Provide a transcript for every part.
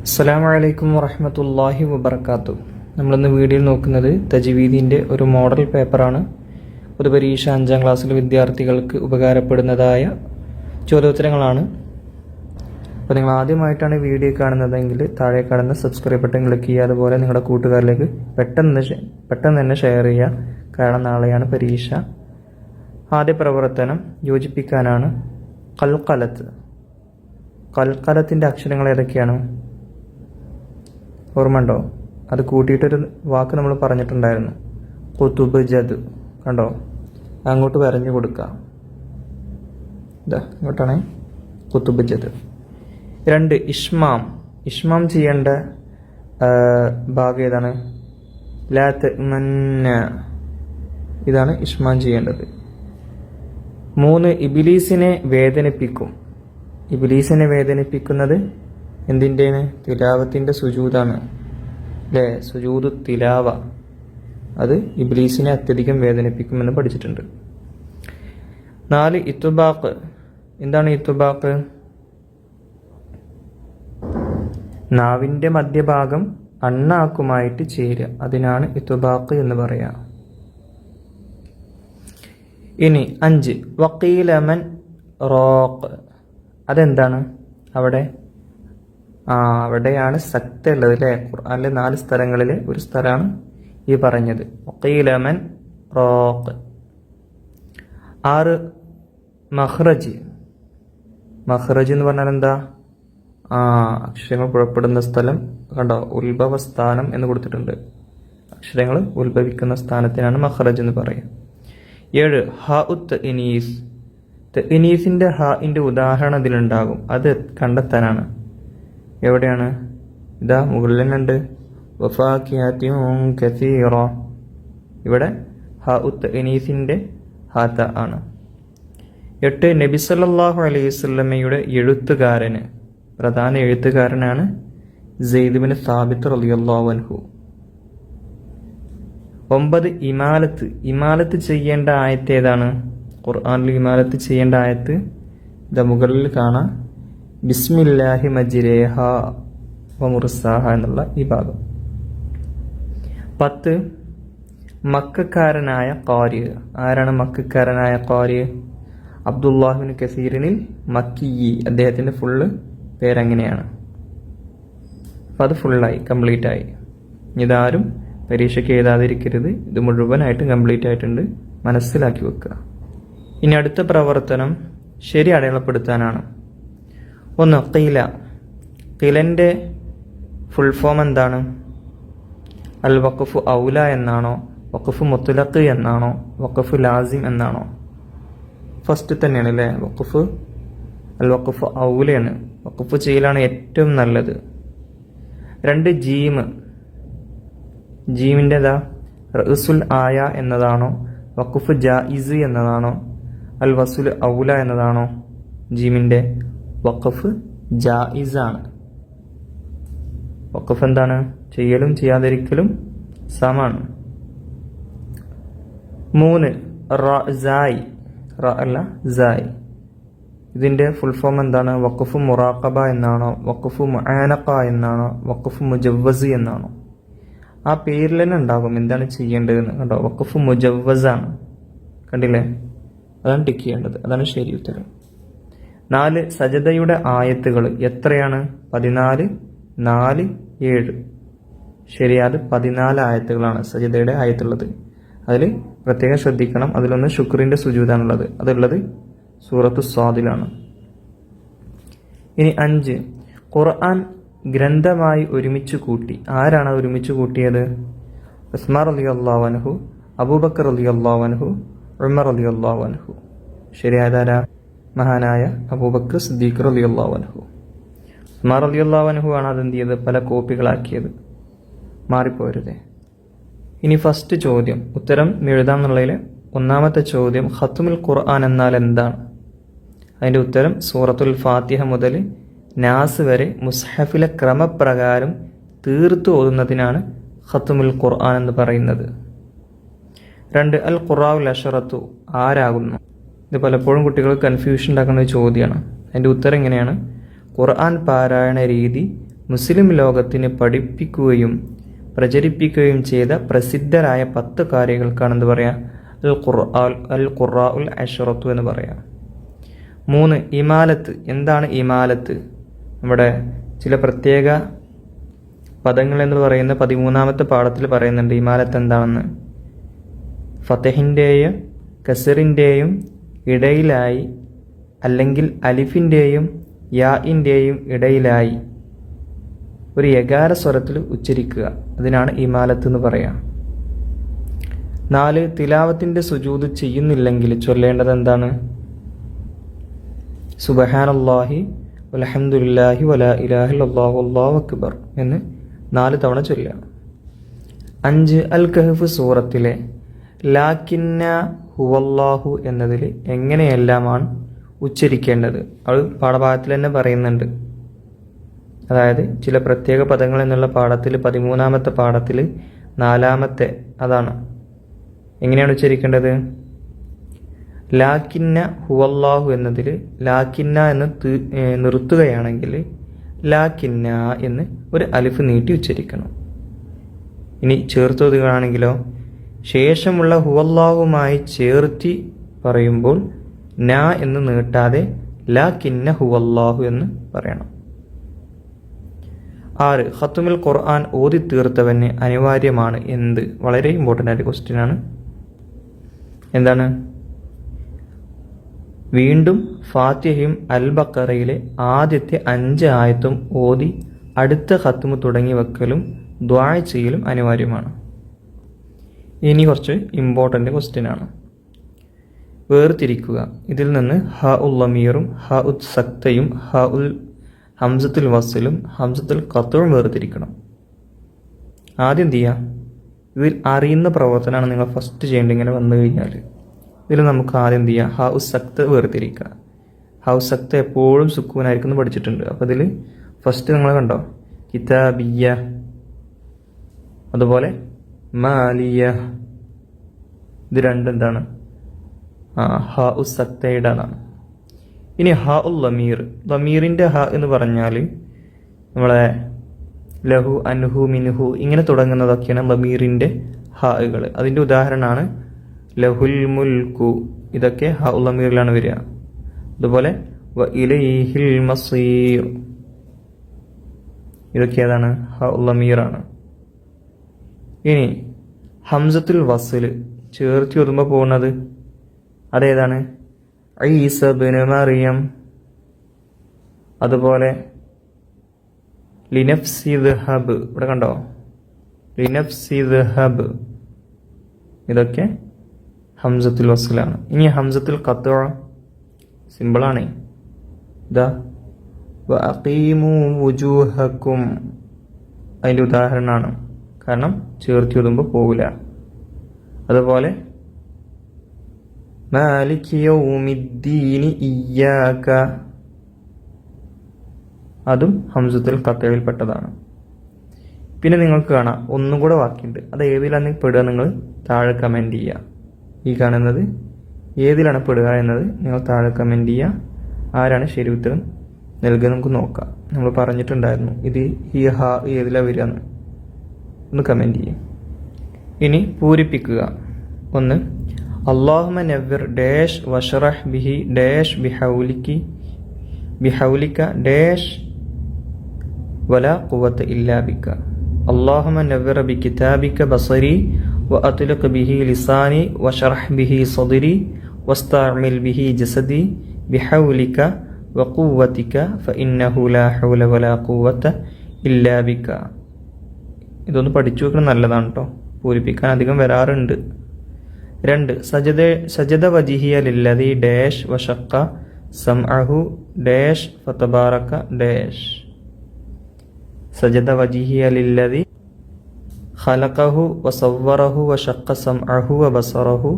അസ്സലാമു അലൈക്കും വറഹ്മത്തുള്ളാഹി വബറകാതുഹു. നമ്മളിന്ന് വീഡിയോയിൽ നോക്കുന്നത് തജ്വീദിൻ്റെ ഒരു മോഡൽ പേപ്പറാണ്. പൊതുപരീക്ഷ 5ാം ക്ലാസ്സിലെ വിദ്യാർത്ഥികൾക്ക് ഉപകാരപ്പെടുന്നതായ ചോദ്യോത്തരങ്ങളാണ്. അപ്പോൾ നിങ്ങൾ ആദ്യമായിട്ടാണ് വീഡിയോ കാണുന്നതെങ്കിൽ താഴെ കാണുന്ന സബ്സ്ക്രൈബ് ബട്ടൺ ക്ലിക്ക് ചെയ്യുക. അതുപോലെ നിങ്ങളുടെ കൂട്ടുകാരിലേക്ക് പെട്ടെന്ന് തന്നെ ഷെയർ ചെയ്യുക. കാരണം നാളെയാണ് പരീക്ഷ. ആദ്യ പ്രവർത്തനം യോജിപ്പിക്കാനാണ്. കൽക്കലത്തിൻ്റെ അക്ഷരങ്ങൾ ഏതൊക്കെയാണ്? ഓർമ്മ ഉണ്ടോ? അത് കൂട്ടിയിട്ടൊരു വാക്ക് നമ്മൾ പറഞ്ഞിട്ടുണ്ടായിരുന്നു, കുതുബ് ജദ്. കണ്ടോ? അങ്ങോട്ട് വരഞ്ഞു കൊടുക്കുക. ഇതാ ഇങ്ങോട്ടാണ് കുതുബ് ജദ്. 2 ഇഷ്മാം ചെയ്യേണ്ട ഭാഗം ഏതാണ്? ലാത്ത് മന്ന, ഇതാണ് ഇഷ്മാം ചെയ്യേണ്ടത്. 3 ഇബ്ലീസിനെ വേദനിപ്പിക്കും. ഇബ്ലീസിനെ വേദനിപ്പിക്കുന്നത് എന്തിൻ്റെയാണ്? തിലാവത്തിൻ്റെ സുജൂദാണ് അല്ലേ? സുജൂദ് തിലാവ, അത് ഇബ്ലീസിനെ അത്യധികം വേദനിപ്പിക്കുമെന്ന് പഠിച്ചിട്ടുണ്ട്. 4 ഇത്തുബാഖ്. എന്താണ് ഇത്തുബാഖ്? നാവിൻ്റെ മധ്യഭാഗം അണ്ണാക്കുമായിട്ട് ചേരുക, അതിനാണ് ഇത്തുബാഖ് എന്ന് പറയാം. ഇനി 5 വക്കീലമൻ റോക്ക്. അതെന്താണ്? അവിടെയാണ് സക്ത ഉള്ളത് അല്ലേ? ഖുർആനിലെ 4 സ്ഥലങ്ങളിൽ ഒരു സ്ഥലമാണ് ഈ പറഞ്ഞത്, വക്കീലമൻ റോക്ക്. 6 മഖ്റജ്. മഖ്റജ് എന്ന് പറഞ്ഞാൽ എന്താ? അക്ഷരങ്ങൾ പുറപ്പെടുന്ന സ്ഥലം. കണ്ടോ? ഉത്ഭവസ്ഥാനം എന്ന് കൊടുത്തിട്ടുണ്ട്. അക്ഷരങ്ങൾ ഉത്ഭവിക്കുന്ന സ്ഥാനത്തിനാണ് മഖ്റജ് എന്ന് പറയുക. 7 ഹ ഉത്ത് ഇനീസ്. ഇനീസിന്റെ ഹാഇന്റെ ഉദാഹരണം ഇതിലുണ്ടാകും, അത് കണ്ടെത്താനാണ്. എവിടെയാണ്? ഇതാ മുകളിൽ തന്നെ ഉണ്ട്, വഫാകിഹത്തിൻ കസീറ. ഇവിടെ ഹ ഉത്ത് ഇനീസിന്റെ ഹാത്ത ആണ്. 8 നബി സല്ലല്ലാഹു അലൈഹി വസല്ലമയുടെ എഴുത്തുകാരന്, പ്രധാന എഴുത്തുകാരനാണ് സെയ്ദ് ബിൻ സാബിത്ത് റളിയല്ലാഹു അൻഹു. 9 ഇമാലത്ത്. ഇമാലത്ത് ചെയ്യേണ്ട ആയത്ത് ഏതാണ്? ഖുർആനിൽ ഇമാലത്ത് ചെയ്യേണ്ട ആയത്ത് ഇതാ മുകളിൽ കാണാം, ബിസ്മില്ലാഹി മജ്രേഹ വ മുർസാഹ എന്നുള്ള ഈ ഭാഗം. 10 മക്കക്കാരനായ ഖാരി. ആരാണ് മക്കക്കാരനായ ഖാരി? Abdullah bin കസീറിനിൽ makki. അദ്ദേഹത്തിന്റെ ഫുള്ള് പേരങ്ങനെയാണ്. അപ്പം അത് ഫുള്ളായി, കംപ്ലീറ്റ് ആയി. ഇതാരും പരീക്ഷയ്ക്ക് എഴുതാതിരിക്കരുത്, ഇത് മുഴുവനായിട്ടും കംപ്ലീറ്റ് ആയിട്ടുണ്ട്, മനസ്സിലാക്കി വെക്കുക. ഇനി അടുത്ത പ്രവർത്തനം ശരി അടയാളപ്പെടുത്താനാണ്. 1 ഖീല. ഖീലന്റെ ഫുൾ ഫോം എന്താണ്? അൽ വഖഫ് ഔല എന്നാണോ? വഖഫ് മുത്ലഖ് എന്നാണോ? വഖഫ് ലാസിം എന്നാണോ? ഫസ്റ്റ് തന്നെയാണ് അല്ലേ? അൽ വഖഫ് ഔലയാണ്. വഖഫ് ചെയ്യലാണ് ഏറ്റവും നല്ലത്. 2 ജീമിൻ്റെ റഅ്സുൽ ആയ എന്നതാണോ? വഖഫ് ജായിസ് എന്നതാണോ? അൽ വസുൽ ഔല എന്നതാണോ? ജീമിൻ്റെ വഖഫ് ജായിസ് ആണ്. വഖഫ് എന്താണ്? ചെയ്യലും ചെയ്യാതിരിക്കലും സമാണ്. 3 റഅ്സായി. അല്ല സായി. ഇതിന്റെ ഫുൾ ഫോം എന്താണ്? വഖഫ് മുറാഖബ എന്നാണോ? വഖഫ് മുആനഖ എന്നാണോ? വഖഫ് മുജവ്വസ് എന്നാണോ? ആ പേരിൽ തന്നെ ഉണ്ടാകും എന്താണ് ചെയ്യേണ്ടതെന്ന്. കണ്ടോ? വഖഫ് മുജവ്വസ് ആണ്. കണ്ടില്ലേ? അതാണ് ടിക്ക് ചെയ്യേണ്ടത്, അതാണ് ശരി ഉത്തരം. 4 സജദയുടെ ആയത്തുകൾ എത്രയാണ്? 14, 4, 7. ശരി, അത് 14 ആയത്തുകളാണ് സജദയുടെ ആയത്തുള്ളത്. അതിൽ പ്രത്യേകം ശ്രദ്ധിക്കണം. അതിലൊന്ന് ശുക്രിന്റെ സുജൂദാണുള്ളത്, അതുള്ളത് സൂറത്തു സ്വാദിലാണ്. ഇനി 5 ഖുർആൻ ഗ്രന്ഥമായി ഒരുമിച്ച് കൂട്ടി. ആരാണ് ഒരുമിച്ച് കൂട്ടിയത്? ഉസ്മാൻ റളിയല്ലാഹു അൻഹു, അബൂബക്കർ റളിയല്ലാഹു അൻഹു, ഉമർ റളിയല്ലാഹു അൻഹു. ശരിയായതാരാ? മഹാനായ അബൂബക്കർ സിദ്ദീഖ് റളിയല്ലാഹു അൻഹു. ഉസ്മാൻ റളിയല്ലാഹു അൻഹു ആണ് അതെന്ത് ചെയ്ത് പല കോപ്പികളാക്കിയത്. മാറിപ്പോരുതേ. ഇനി ഫസ്റ്റ് ചോദ്യം ഉത്തരം എഴുതാം എന്നുള്ളതിൽ ഒന്നാമത്തെ ചോദ്യം, ഖത്മുൽ ഖുർആൻ എന്നാൽ എന്താണ്? അതിൻ്റെ ഉത്തരം സൂറത്തുൽ ഫാത്തിഹ മുതൽ നാസ് വരെ മുസ്ഹഫിലെ ക്രമപ്രകാരം തീർത്തു ഓതുന്നതിനാണ് ഖത്മുൽ ഖുർആൻ എന്ന് പറയുന്നത്. 2 അൽ ഖുറാഉൽ അശറത്തു. ആരാകുന്നു? ഇത് പലപ്പോഴും കുട്ടികൾ കൺഫ്യൂഷൻ ഉണ്ടാക്കുന്ന ഒരു ചോദ്യമാണ്. അതിൻ്റെ ഉത്തരം ഇങ്ങനെയാണ്: ഖുർആൻ പാരായണ രീതി മുസ്ലിം ലോകത്തിന് പഠിപ്പിക്കുകയും പ്രചരിപ്പിക്കുകയും ചെയ്ത പ്രസിദ്ധരായ 10 കാര്യങ്ങൾക്കാണെന്ന് പറയാം അൽ ഖുർആഉൽ അശ്റത്തു എന്ന് പറയാം. 3. ഇമാലത്ത്. എന്താണ് ഇമാലത്ത്? നമ്മുടെ ചില പ്രത്യേക പദങ്ങൾ എന്ന് പറയുന്ന 13ാമത്തെ പാഠത്തിൽ പറയുന്നുണ്ട് ഇമാലത്ത് എന്താണെന്ന്. ഫതഹിൻ്റെയും കസറിൻ്റെയും ഇടയിലായി അല്ലെങ്കിൽ അലിഫിൻ്റെയും യാഇൻ്റെയും ഇടയിലായി ഒരു യകാര സ്വരത്തിൽ ഉച്ചരിക്കുക, അതിനാണ് ഇമാലത്ത് എന്ന് പറയാം. 4. തിലാവത്തിൻ്റെ സുജൂദ് ചെയ്യുന്നില്ലെങ്കിൽ ചൊല്ലേണ്ടത് എന്താണ്? സുബ്ഹാനല്ലാഹി വൽഹംദുലില്ലാഹി വലാ ഇലാഹ ഇല്ലല്ലാഹു വല്ലാഹു അക്ബർ എന്ന് 4 തവണ ചൊല്ലുക. 5. അൽ കഹ്ഫ് സൂറത്തിലെ ലാക്കിന്ന ഹുവല്ലാഹു എന്നതിൽ എങ്ങനെയെല്ലാമാണ് ഉച്ചരിക്കേണ്ടത്? അത് പാഠഭാഗത്തിൽ തന്നെ പറയുന്നുണ്ട്. അതായത് ചില പ്രത്യേക പദങ്ങൾ എന്നുള്ള പാഠത്തിൽ 13ാമത്തെ പാഠത്തിൽ 4ാമത്തെ അതാണ്. എങ്ങനെയാണ് ഉച്ചരിക്കേണ്ടത്? ലാക്കിന്ന ഹുവല്ലാഹു എന്നതിൽ ലാക്കിന്ന എന്ന് നിർത്തുകയാണെങ്കിൽ ലാക്കിന്ന എന്ന് ഒരു അലിഫ് നീട്ടി ഉച്ചരിക്കണം. ഇനി ചേർത്തുകയാണെങ്കിലോ ശേഷമുള്ള ഹുവല്ലാഹുമായി ചേർത്തി പറയുമ്പോൾ ന എന്ന് നീട്ടാതെ ലാക്കിന്ന ഹുവല്ലാഹു എന്ന് പറയണം. 6. ഖത്മുൽ ഖുർആൻ ഓതി തീർത്തവന് അനിവാര്യമാണ് എന്ത്? വളരെ ഇമ്പോർട്ടൻ്റ് ആയിട്ട് ക്വസ്റ്റ്യൻ ആണ്. എന്താണ്? വീണ്ടും ഫാത്തിഹയും അൽ ബഖറയിലെ ആദ്യത്തെ 5 ആയത്തും ഓതി അടുത്ത ഖത്മ് തുടങ്ങി വെക്കലും ദുആ ചെയ്യലും അനിവാര്യമാണ്. ഇനി കുറച്ച് ഇമ്പോർട്ടൻ്റ് ക്വസ്റ്റ്യൻ ആണ്. വേർതിരിക്കുക. ഇതിൽ നിന്ന് ഹ ഉൽ ലമീറും ഹ ഉൽ സക്തയും ഹ ഉൽ ഹംസത്തുൽ വസ്ലും ഹംസത്തുൽ ഖത്ഉം വേർതിരിക്കണം. ആദ്യം എന്ത് ചെയ്യുക? ഇതിൽ അറിയുന്ന പ്രവർത്തനമാണ് നിങ്ങൾ ഫസ്റ്റ് ചെയ്യേണ്ടത്. ഇങ്ങനെ വന്നു കഴിഞ്ഞാൽ ഇതിൽ നമുക്ക് ആദ്യം എന്ത് ചെയ്യുക? ഹ ഉ സക്ത വേർതിരിക്കുക. ഹ ഉ സക്ത എപ്പോഴും സുക്കൂനായിരിക്കും എന്ന് പഠിച്ചിട്ടുണ്ട്. അപ്പോൾ ഇതിൽ ഫസ്റ്റ് നിങ്ങൾ കണ്ടോ, കിതാബിയ, അതുപോലെ മാലിയ, ഇത് രണ്ടും എന്താണ്? ഹ ഉ സക്തയുടെ ആണ്. ഇനി ഹ ഉൽ ലമീർ. ലമീറിൻ്റെ ഹ എന്ന് പറഞ്ഞാൽ നമ്മളെ ലഹു, അൻഹു, മിൻഹു ഇങ്ങനെ തുടങ്ങുന്നതൊക്കെയാണ് ലമീറിൻ്റെ ഹകൾ. അതിൻ്റെ ഉദാഹരണമാണ് ലഹുൽ മുൽക്കു. ഇതൊക്കെ ഹ ഉൽ ലമീറിലാണ് വരിക. അതുപോലെ വ ഇലൈഹിൽ മസീർ, ഇതൊക്കെ ഏതാണ്? ഹ ഉൽ ലമീറാണ്. ഇനി ഹംസത്തുൽ വസ്ൽ ചേർത്തി ഒതുമ്പോൾ പോകുന്നത് അതേതാണ്? ഈസ ഇബ്നു മറിയം. അതുപോലെ ലിനഫ്സി ദഹബ്, ഇവിടെ കണ്ടോ? ലിനഫ്സി ദഹബ്, ഇതൊക്കെ ഹംസത്തുൽ വസ്ലാണ്. ഇനി ഹംസത്തുൽ ഖത്അ സിമ്പിളാണ്. ഇതാ വഅഖീമു വുജൂഹക്കും, അതിൻ്റെ ഉദാഹരണമാണ്. കാരണം ചേർത്തി ഒതുമ്പോൾ പോകില്ല. അതുപോലെ മാലിക് യൗമിദ്ദീനി ഇയ്യാക, അതും ഹംസത്തുൽ ഖത്അയിൽ പെട്ടതാണ്. പിന്നെ നിങ്ങൾക്ക് കാണാം ഒന്നും കൂടെ ബാക്കിയുണ്ട്. അത് ഏതിലാണ് പെടുക നിങ്ങൾ താഴെ കമൻറ്റ് ചെയ്യുക. ഈ കാണുന്നത് ഏതിലാണ് പെടുക എന്നത് നിങ്ങൾ താഴെ കമൻറ്റ് ചെയ്യുക. ആരാണ് ശരി ഉത്തരം നൽകുക നമുക്ക് നോക്കാം. നമ്മൾ പറഞ്ഞിട്ടുണ്ടായിരുന്നു ഇത് ഈ ഹ ഏതിലാണ് വരിക എന്ന്. ഒന്ന് കമൻറ്റ് ചെയ്യുക. ഇനി പൂരിപ്പിക്കുക. 1. അല്ലാഹുമ്മ നവ്വിർ ഡാഷ് വശറഹ് ബിഹി ഡാഷ് ബിഹൗലിക ഡാഷ് വലാ ഖുവത ഇല്ലാ ബിക. അല്ലാഹുമ്മ നവ്വിർ ബികിതാബിക ബസരി വഅത്ലിഖ് ബിഹി ലിസാനി വശറഹ് ബിഹി സദ്രി വസ്തഅമിൽ ബിഹി ജസദി ബിഹൗലിക വഖുവതിക ഫഇന്നഹു ലാ ഹൗല വലാ ഖുവത ഇല്ലാ ബിക. ഇതൊന്ന് പഠിച്ചു വെക്കണം, നല്ലതാണ് കേട്ടോ. പൂരിപ്പിക്കാൻ അധികം വരാറുണ്ട്. 2. സജദ വജിഹിയ ലില്ലദി ഡാഷ് വശക്ക സംഅഹു ഡാഷ് ഫതബാറക ഡാഷ്. സജദ വജിഹിയ ലില്ലദി ഖലഖഹു വസവ്വറഹു വശക്ക സംഅഹു വബസറഹു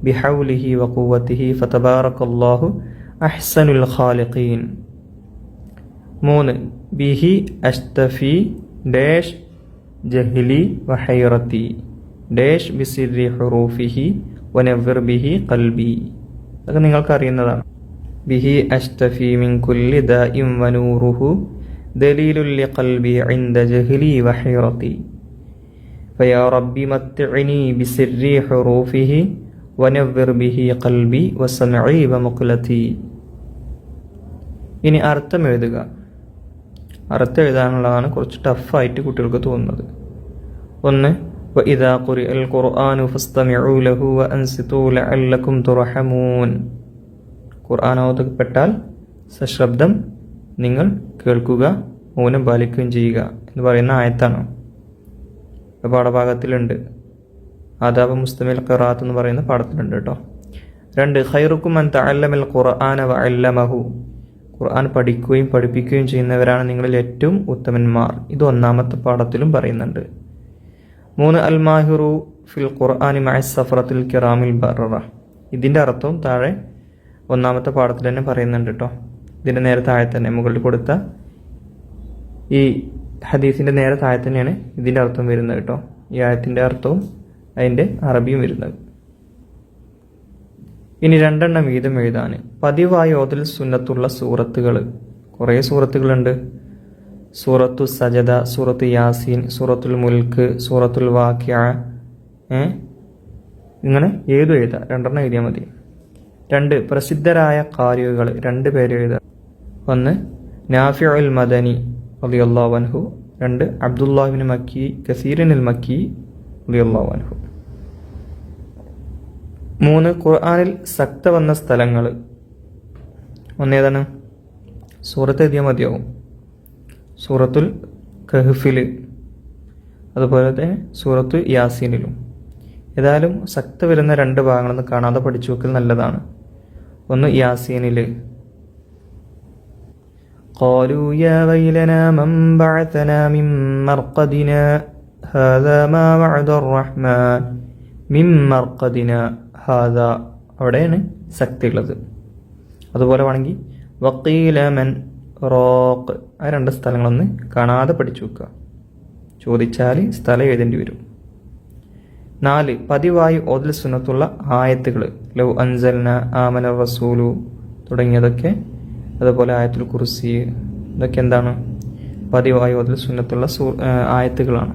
ബിഹൗലിഹി വഖുവതിഹി ഫതബാറകല്ലാഹു അഹ്സനുൽ ഖാലിഖീൻ. 3. ബിഹി അസ്തഫി ഡാഷ് ജഹ്ലി വഹൈറത്തി ഡാഷ് ബിസിരി ഹുറൂഫിഹി വനവ്വിർ ബിഹി ഖൽബി. അതൊക്കെ നിങ്ങൾക്ക് അറിയുന്നതാണ്. ബിഹി അസ്തഫി മിൻ കുല്ലി ദാഇം വനൂറുഹു ദലീലുൽ ലിഖൽബി ഇൻദ ജഹ്ലി വഹിറതി ഫയാ റബ്ബി മത്ഇനി ബിസിർരി ഹുറൂഫിഹി വനവ്വിർ ബിഹി ഖൽബി വസമഇ വമുഖ്ലതി. ഇനി അർത്ഥം എഴുതുക. അർത്ഥം എഴുതാനുള്ളതാണ് കുറച്ച് ടഫായിട്ട് കുട്ടികൾക്ക് തോന്നുന്നത്. ഒന്ന്, വഇദാ ഖുരിഅൽ ഖുർആനു ഫസ്തമിഉ ലഹു വഅൻസിതു ലഅല്ലകും തുർഹമൂൻ. ഖുർആൻ ഓതപ്പെട്ടാൽ സശബ്ദം നിങ്ങൾ കേൾക്കുക, മൗനം പാലിക്കുകയും ചെയ്യുക എന്ന് പറയുന്ന ആയത്താണ്. പാഠഭാഗത്തിലുണ്ട്. ആദാബ് മുസ്തമിൽ ഖിറാഅത്ത് എന്ന് പറയുന്ന പാഠത്തിലുണ്ട് കേട്ടോ. 2, ഖൈറുക്കും മൻ തഅല്ലമൽ ഖുർആന വഅല്ലമഹു. ഖുർആൻ പഠിക്കുകയും പഠിപ്പിക്കുകയും ചെയ്യുന്നവരാണ് നിങ്ങളിൽ ഏറ്റവും ഉത്തമന്മാർ. ഇത് 1-ാമത്തെ പാഠത്തിലും പറയുന്നുണ്ട്. 3, അൽ മാഹിറു ഫിൽ ഖുർആനി മഅ സഫറത്തിൽ കിറാമിൽ ബററ. ഇതിൻ്റെ അർത്ഥവും താഴെ 1-ാമത്തെ പാഠത്തിൽ തന്നെ പറയുന്നുണ്ട് കേട്ടോ. ഇതിൻ്റെ നേരെ താഴെ തന്നെ മുകളിൽ കൊടുത്ത ഈ ഹദീസിൻ്റെ നേരെ താഴെ തന്നെയാണ് ഇതിൻ്റെ അർത്ഥം വരുന്നത് കേട്ടോ. ഈ ആയത്തിൻ്റെ അർത്ഥവും അതിൻ്റെ അറബിയും വരുന്നത്. ഇനി 2 എണ്ണം വീതം എഴുതാൻ. പതിവായി ഓതൽ സുന്നത്തുള്ള സൂറത്തുകൾ കുറേ സൂറത്തുകളുണ്ട്. സൂറത്തു സജദ, സൂറത്തു യാസീൻ, സൂറത്തുൽ മുൽക്ക്, സൂറത്തുൽ വാഖിഅ, ഇങ്ങനെ ഏതും എഴുതാം. 2 എണ്ണം എഴുതിയാൽ മതി. 2, പ്രസിദ്ധരായ ഖാരികൾ 2 പേര് എഴുതാം. 1, നാഫിഉൽ മദനി റളിയല്ലാഹു അൻഹു. 2, അബ്ദുല്ലാഹ് ഇബ്നു മക്കി കസീറിനുൽ മക്കി റളിയല്ലാഹു അൻഹു. 3, ഖുർആനിൽ സക്ത വന്ന സ്ഥലങ്ങൾ. 1 ഏതാണ്? സൂറത്ത് എഴുതിയാൽ മതിയാവും. സൂറത്തുൽ കഹ്ഫിൽ, അതുപോലെ തന്നെ സൂറത്തു യാസീനിലും. ഏതായാലും സക്ത വരുന്ന 2 ഭാഗങ്ങളൊന്നും കാണാതെ പഠിച്ചു വെക്കൽ നല്ലതാണ്. 1 യാസീനിൽ ഖാലൂ യാ വൈലനാ മൻ ബഅതനാ മിൻ മർഖദിനാ ഹാദാ മാ വഅദർ റഹ്മാൻ മിൻ മർഖദിനാ ഹാദാ, അവിടെയാണ് സക്തി ഉള്ളത്. അതുപോലെ വേണമെങ്കിൽ വഖീല മൻ റാഖ്, ആ 2 സ്ഥലങ്ങളൊന്ന് കാണാതെ പഠിച്ചു വെക്കുക. ചോദിച്ചാൽ സ്ഥലം എഴുതേണ്ടി വരും. 4, പതിവായി ഓതൽ സുന്നത്തുള്ള ആയത്തുകൾ. ലൗ അൻസൽന ആമന റസൂലു തുടങ്ങിയതൊക്കെ, അതുപോലെ ആയത്തുൽ കുർസി, ഇതൊക്കെ എന്താണ്? പതിവായി ഓതൽ സുന്നത്തുള്ള ആയത്തുകളാണ്.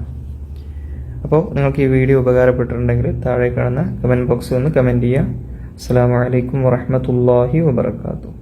അപ്പോൾ നിങ്ങൾക്ക് ഈ വീഡിയോ ഉപകാരപ്പെട്ടിട്ടുണ്ടെങ്കിൽ താഴെ കാണുന്ന കമൻറ്റ് ബോക്സിൽ ഒന്ന് കമൻറ്റ് ചെയ്യുക. അസ്സലാമു അലൈക്കും വറഹ്മത്തുള്ളാഹി വബറകാതുഹു.